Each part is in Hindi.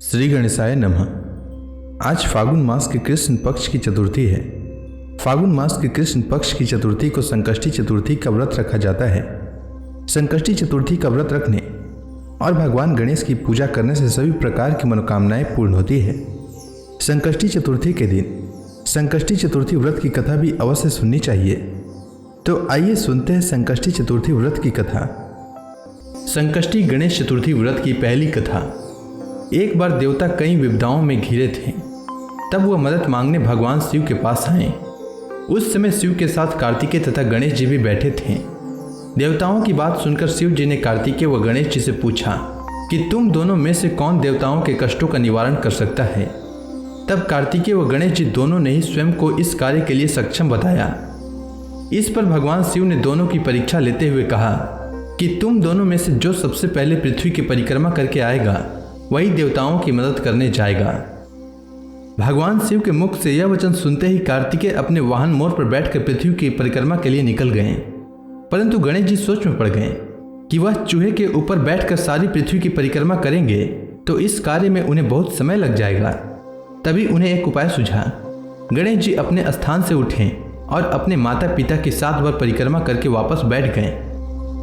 श्री गणेशाय नमः। आज फागुन मास के कृष्ण पक्ष की चतुर्थी है। फागुन मास के कृष्ण पक्ष की चतुर्थी को संकष्टी चतुर्थी का व्रत रखा जाता है। संकष्टी चतुर्थी का व्रत रखने और भगवान गणेश की पूजा करने से सभी प्रकार की मनोकामनाएं पूर्ण होती है। संकष्टी चतुर्थी के दिन संकष्टी चतुर्थी व्रत की कथा भी अवश्य सुननी चाहिए। तो आइए सुनते हैं संकष्टी चतुर्थी व्रत की कथा। संकष्टी गणेश चतुर्थी व्रत की पहली कथा। एक बार देवता कई विपदाओं में घिरे थे, तब वह मदद मांगने भगवान शिव के पास आए। उस समय शिव के साथ कार्तिकेय तथा गणेश जी भी बैठे थे। देवताओं की बात सुनकर शिव जी ने कार्तिकेय व गणेश जी से पूछा कि तुम दोनों में से कौन देवताओं के कष्टों का निवारण कर सकता है। तब कार्तिकेय व गणेश जी दोनों ने ही स्वयं को इस कार्य के लिए सक्षम बताया। इस पर भगवान शिव ने दोनों की परीक्षा लेते हुए कहा कि तुम दोनों में से जो सबसे पहले पृथ्वी की परिक्रमा करके आएगा वही देवताओं की मदद करने जाएगा। भगवान शिव के मुख से यह वचन सुनते ही कार्तिकेय अपने वाहन मोर पर बैठकर पृथ्वी की परिक्रमा के लिए निकल गए। परंतु गणेश जी सोच में पड़ गए कि वह चूहे के ऊपर बैठकर सारी पृथ्वी की परिक्रमा करेंगे तो इस कार्य में उन्हें बहुत समय लग जाएगा। तभी उन्हें एक उपाय सूझा। गणेश जी अपने स्थान से उठे और अपने माता पिता की 7 बार परिक्रमा करके वापस बैठ गए।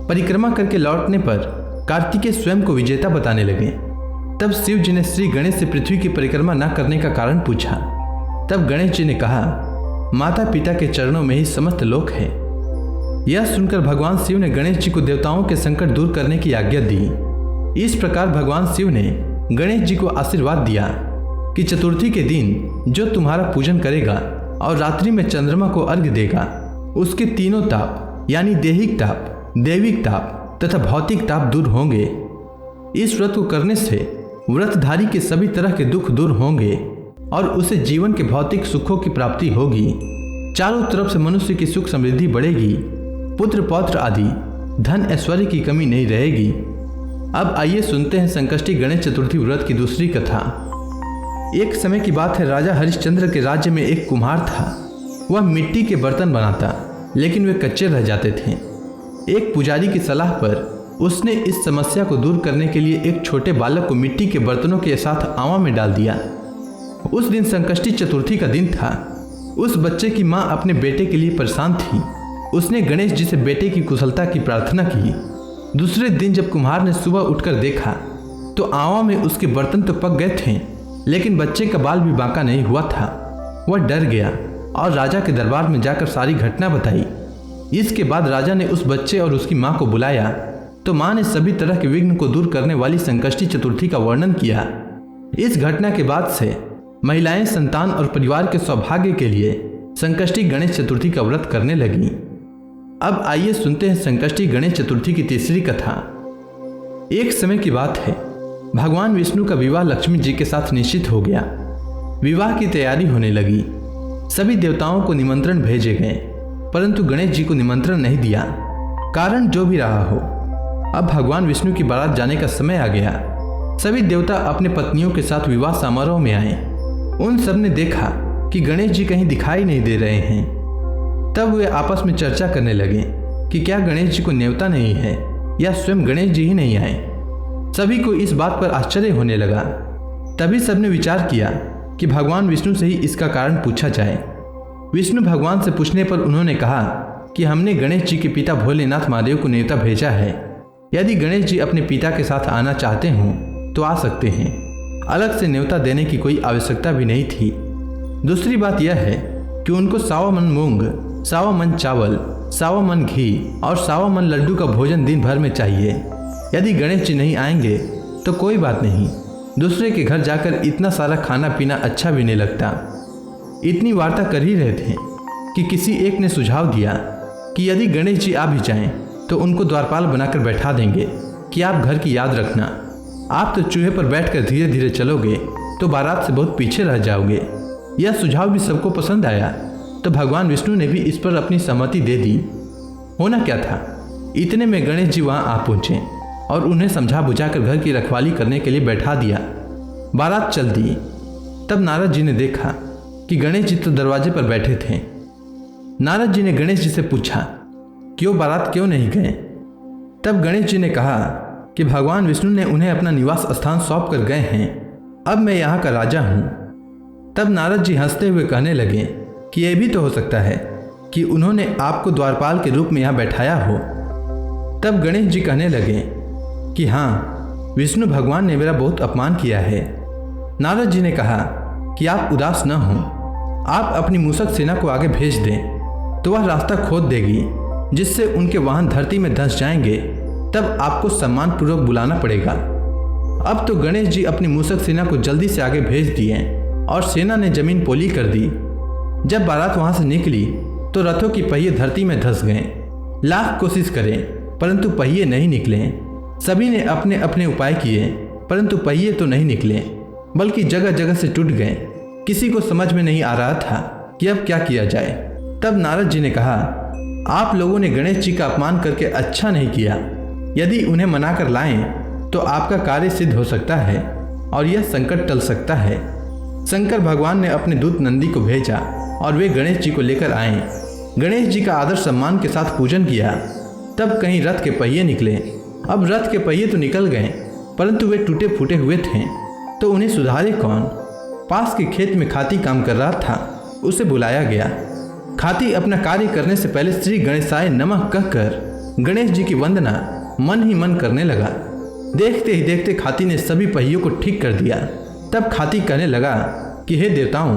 परिक्रमा करके लौटने पर कार्तिकेय स्वयं को विजेता बताने लगे। तब शिव जी ने श्री गणेश से पृथ्वी की परिक्रमा न करने का कारण पूछा। तब गणेश जी ने कहा, माता पिता के चरणों में ही समस्त लोक है। यह सुनकर भगवान शिव ने गणेश जी को देवताओं के संकट दूर करने की आज्ञा दी। इस प्रकार भगवान शिव ने गणेश जी को आशीर्वाद दिया कि चतुर्थी के दिन जो तुम्हारा पूजन करेगा और रात्रि में चंद्रमा को अर्घ्य देगा, उसके तीनों ताप यानी देहिक ताप, दैविक ताप तथा भौतिक ताप दूर होंगे। इस व्रत को करने से व्रतधारी के सभी तरह के दुख दूर होंगे और उसे जीवन के भौतिक सुखों की प्राप्ति होगी। चारों तरफ से मनुष्य की सुख समृद्धि बढ़ेगी, पुत्र पौत्र आदि धन ऐश्वर्य की कमी नहीं रहेगी। अब आइए सुनते हैं संकष्टी गणेश चतुर्थी व्रत की दूसरी कथा। एक समय की बात है, राजा हरिश्चंद्र के राज्य में एक कुम्हार था। वह मिट्टी के बर्तन बनाता, लेकिन वे कच्चे रह जाते थे। एक पुजारी की सलाह पर उसने इस समस्या को दूर करने के लिए एक छोटे बालक को मिट्टी के बर्तनों के साथ आवा में डाल दिया। उस दिन संकष्टी चतुर्थी का दिन था। उस बच्चे की मां अपने बेटे के लिए परेशान थी। उसने गणेश जी से बेटे की कुशलता की प्रार्थना की। दूसरे दिन जब कुम्हार ने सुबह उठकर देखा तो आवा में उसके बर्तन तो पक गए थे, लेकिन बच्चे का बाल भी बांका नहीं हुआ था। वह डर गया और राजा के दरबार में जाकर सारी घटना बताई। इसके बाद राजा ने उस बच्चे और उसकी मां को बुलाया तो मां ने सभी तरह के विघ्न को दूर करने वाली संकष्टी चतुर्थी का वर्णन किया। इस घटना के बाद से महिलाएं संतान और परिवार के सौभाग्य के लिए संकष्टी गणेश चतुर्थी का व्रत करने लगी। अब आइए सुनते हैं संकष्टी गणेश चतुर्थी की तीसरी कथा। एक समय की बात है, भगवान विष्णु का विवाह लक्ष्मी जी के साथ निश्चित हो गया। विवाह की तैयारी होने लगी। सभी देवताओं को निमंत्रण भेजे गए, परंतु गणेश जी को निमंत्रण नहीं दिया। कारण जो भी रहा हो, अब भगवान विष्णु की बारात जाने का समय आ गया। सभी देवता अपने पत्नियों के साथ विवाह समारोह में आए। उन सब ने देखा कि गणेश जी कहीं दिखाई नहीं दे रहे हैं। तब वे आपस में चर्चा करने लगे कि क्या गणेश जी को न्योता नहीं है या स्वयं गणेश जी ही नहीं आए। सभी को इस बात पर आश्चर्य होने लगा। तभी सबने विचार किया कि भगवान विष्णु से ही इसका कारण पूछा जाए। विष्णु भगवान से पूछने पर उन्होंने कहा कि हमने गणेश जी के पिता भोलेनाथ महादेव को न्योता भेजा है। यदि गणेश जी अपने पिता के साथ आना चाहते हों तो आ सकते हैं। अलग से न्योता देने की कोई आवश्यकता भी नहीं थी। दूसरी बात यह है कि उनको 100 मन मूंग, 100 मन चावल, 100 मन घी और 100 मन लड्डू का भोजन दिन भर में चाहिए। यदि गणेश जी नहीं आएंगे तो कोई बात नहीं, दूसरे के घर जाकर इतना सारा खाना पीना अच्छा भी नहीं लगता। इतनी वार्ता कर ही रहे थे कि किसी एक ने सुझाव दिया कि यदि गणेश जी आ भी जाएं तो उनको द्वारपाल बनाकर बैठा देंगे कि आप घर की याद रखना। आप तो चूहे पर बैठकर धीरे धीरे चलोगे तो बारात से बहुत पीछे रह जाओगे। यह सुझाव भी सबको पसंद आया, तो भगवान विष्णु ने भी इस पर अपनी सहमति दे दी। होना क्या था, इतने में गणेश जी वहां आ पहुंचे और उन्हें समझा बुझाकर घर की रखवाली करने के लिए बैठा दिया। बारात चल दी। तब नारद जी ने देखा कि गणेश जी तो दरवाजे पर बैठे थे। नारद जी ने गणेश जी से पूछा कि वो बारात क्यों नहीं गए। तब गणेश जी ने कहा कि भगवान विष्णु ने उन्हें अपना निवास स्थान सौंप कर गए हैं। अब मैं यहाँ का राजा हूँ। तब नारद जी हंसते हुए कहने लगे कि यह भी तो हो सकता है कि उन्होंने आपको द्वारपाल के रूप में यहाँ बैठाया हो। तब गणेश जी कहने लगे कि हाँ, विष्णु भगवान ने मेरा बहुत अपमान किया है। नारद जी ने कहा कि आप उदास न हों, आप अपनी मूषक सेना को आगे भेज दें तो वह रास्ता खोद देगी, जिससे उनके वाहन धरती में धंस जाएंगे। तब आपको सम्मानपूर्वक बुलाना पड़ेगा। अब तो गणेश जी अपनी मूषक सेना को जल्दी से आगे भेज दिए और सेना ने जमीन पोली कर दी। जब बारात वहां से निकली तो रथों की पहिए धरती में धंस गए। लाख कोशिश करें परंतु पहिए नहीं निकले। सभी ने अपने अपने उपाय किए परंतु पहिए तो नहीं निकले, बल्कि जगह जगह से टूट गए। किसी को समझ में नहीं आ रहा था कि अब क्या किया जाए। तब नारद जी ने कहा, आप लोगों ने गणेश जी का अपमान करके अच्छा नहीं किया। यदि उन्हें मनाकर लाएं तो आपका कार्य सिद्ध हो सकता है और यह संकट टल सकता है। शंकर भगवान ने अपने दूत नंदी को भेजा और वे गणेश जी को लेकर आए। गणेश जी का आदर सम्मान के साथ पूजन किया। तब कहीं रथ के पहिए निकले। अब रथ के पहिए तो निकल गए परंतु वे टूटे फूटे हुए थे, तो उन्हें सुधारे कौन। पास के खेत में खाती काम कर रहा था, उसे बुलाया गया। खाती अपना कार्य करने से पहले श्री गणेशाय नमः कहकर गणेश जी की वंदना मन ही मन करने लगा। देखते ही देखते खाती ने सभी पहियों को ठीक कर दिया। तब खाती कहने लगा कि हे देवताओं,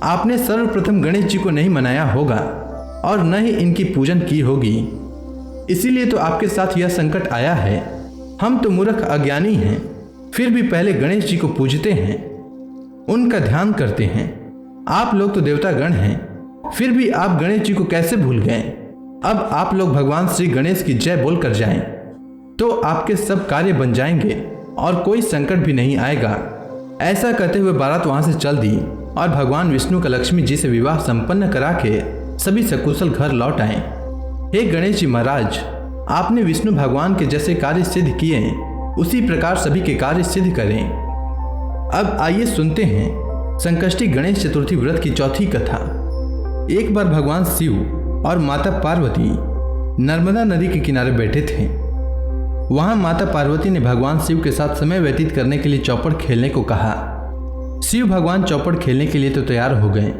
आपने सर्वप्रथम गणेश जी को नहीं मनाया होगा और न ही इनकी पूजन की होगी, इसीलिए तो आपके साथ यह संकट आया है। हम तो मूर्ख अज्ञानी हैं, फिर भी पहले गणेश जी को पूजते हैं, उनका ध्यान करते हैं। आप लोग तो देवतागण हैं, फिर भी आप गणेश जी को कैसे भूल गए। अब आप लोग भगवान श्री गणेश की जय बोल कर जाएं, तो आपके सब कार्य बन जाएंगे और कोई संकट भी नहीं आएगा। ऐसा कहते हुए बारात वहां से चल दी और भगवान विष्णु का लक्ष्मी जी से विवाह संपन्न करा के सभी सकुशल घर लौट आए। हे गणेश जी महाराज, आपने विष्णु भगवान के जैसे कार्य सिद्ध किए, उसी प्रकार सभी के कार्य सिद्ध करें। अब आइए सुनते हैं संकष्टी गणेश चतुर्थी व्रत की चौथी कथा। एक बार भगवान शिव और माता पार्वती नर्मदा नदी के किनारे बैठे थे। वहां माता पार्वती ने भगवान शिव के साथ समय व्यतीत करने के लिए चौपड़ खेलने को कहा। शिव भगवान चौपड़ खेलने के लिए तो तैयार हो गए,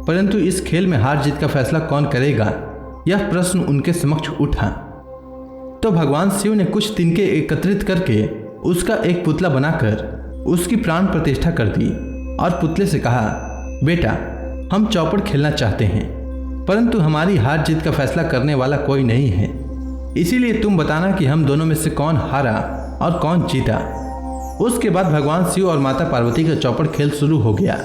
परंतु इस खेल में हार जीत का फैसला कौन करेगा, यह प्रश्न उनके समक्ष उठा। तो भगवान शिव ने कुछ तिनके एकत्रित करके उसका एक पुतला बनाकर उसकी प्राण प्रतिष्ठा कर दी और पुतले से कहा, बेटा, हम चौपड़ खेलना चाहते हैं, परंतु हमारी हार जीत का फैसला करने वाला कोई नहीं है, इसीलिए तुम बताना कि हम दोनों में से कौन हारा और कौन जीता। उसके बाद भगवान शिव और माता पार्वती का चौपड़ खेल शुरू हो गया।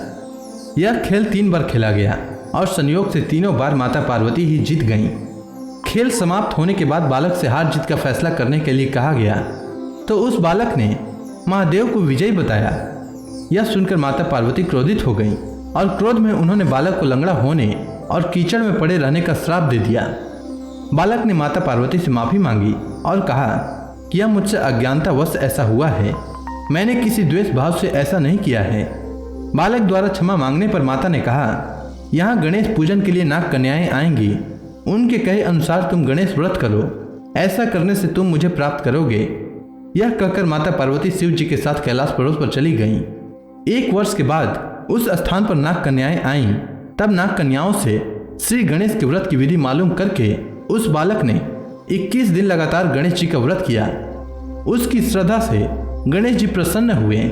यह खेल 3 बार खेला गया और संयोग से तीनों बार माता पार्वती ही जीत गईं। खेल समाप्त होने के बाद बालक से हार जीत का फैसला करने के लिए कहा गया, तो उस बालक ने महादेव को विजयी बताया। यह सुनकर माता पार्वती क्रोधित हो गईं और क्रोध में उन्होंने बालक को लंगड़ा होने और कीचड़ में पड़े रहने का श्राप दे दिया। बालक ने माता पार्वती से माफी मांगी और कहा कि यह मुझसे अज्ञानतावश ऐसा हुआ है, मैंने किसी द्वेष भाव से ऐसा नहीं किया है। बालक द्वारा क्षमा मांगने पर माता ने कहा, यहाँ गणेश पूजन के लिए नाग कन्याएं आएंगी, उनके कहे अनुसार तुम गणेश व्रत करो, ऐसा करने से तुम मुझे प्राप्त करोगे। यह कहकर माता पार्वती शिव जी के साथ कैलाश पर्वत पर चली गईं। 1 वर्ष के बाद उस स्थान पर नाग कन्याएं आईं। तब नाग कन्याओं से श्री गणेश के व्रत की विधि मालूम करके उस बालक ने 21 दिन लगातार गणेश जी का व्रत किया। उसकी श्रद्धा से गणेश जी प्रसन्न हुए।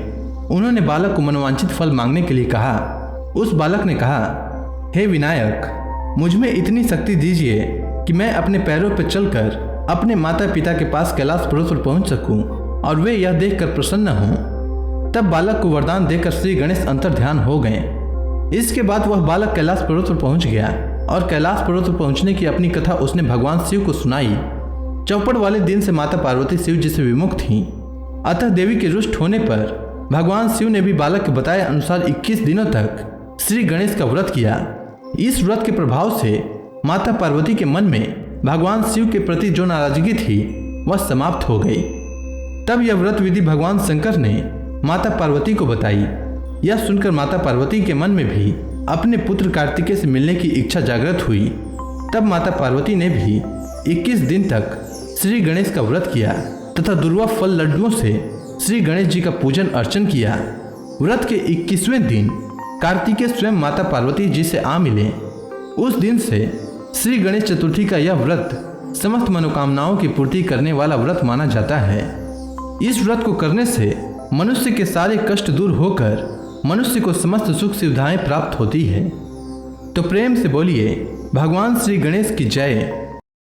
उन्होंने बालक को मनोवांछित फल मांगने के लिए कहा। उस बालक ने कहा, हे विनायक, मुझ में इतनी शक्ति दीजिए कि मैं अपने पैरों पर चलकर अपने माता पिता के पास कैलाश पर्वत पर पहुंच सकूं और वे यह देखकर प्रसन्न हों। तब बालक को वरदान देकर श्री गणेश अंतर्ध्यान हो गए। इसके बाद वह बालक कैलाश पर्वत पर पहुंच गया और कैलाश पर्वत पर पहुंचने की अपनी कथा उसने भगवान शिव को सुनाई। चौपड़ वाले दिन से माता पार्वती शिव जी से विमुख थीं, अतः देवी के रुष्ट होने पर भगवान शिव ने भी बालक के बताए अनुसार 21 दिनों तक श्री गणेश का व्रत किया। इस व्रत के प्रभाव से माता पार्वती के मन में भगवान शिव के प्रति जो नाराजगी थी वह समाप्त हो गई। तब यह व्रत विधि भगवान शंकर ने माता पार्वती को बताई। यह सुनकर माता पार्वती के मन में भी अपने पुत्र कार्तिकेय से मिलने की इच्छा जागृत हुई। तब माता पार्वती ने भी 21 दिन तक श्री गणेश का व्रत किया तथा दुर्वा फल लड्डुओं से श्री गणेश जी का पूजन अर्चन किया। व्रत के 21वें दिन कार्तिकेय स्वयं माता पार्वती जी से आ मिले। उस दिन से श्री गणेश चतुर्थी का यह व्रत समस्त मनोकामनाओं की पूर्ति करने वाला व्रत माना जाता है। इस व्रत को करने से मनुष्य के सारे कष्ट दूर होकर मनुष्य को समस्त सुख सुविधाएं प्राप्त होती है। तो प्रेम से बोलिए भगवान श्री गणेश की जय।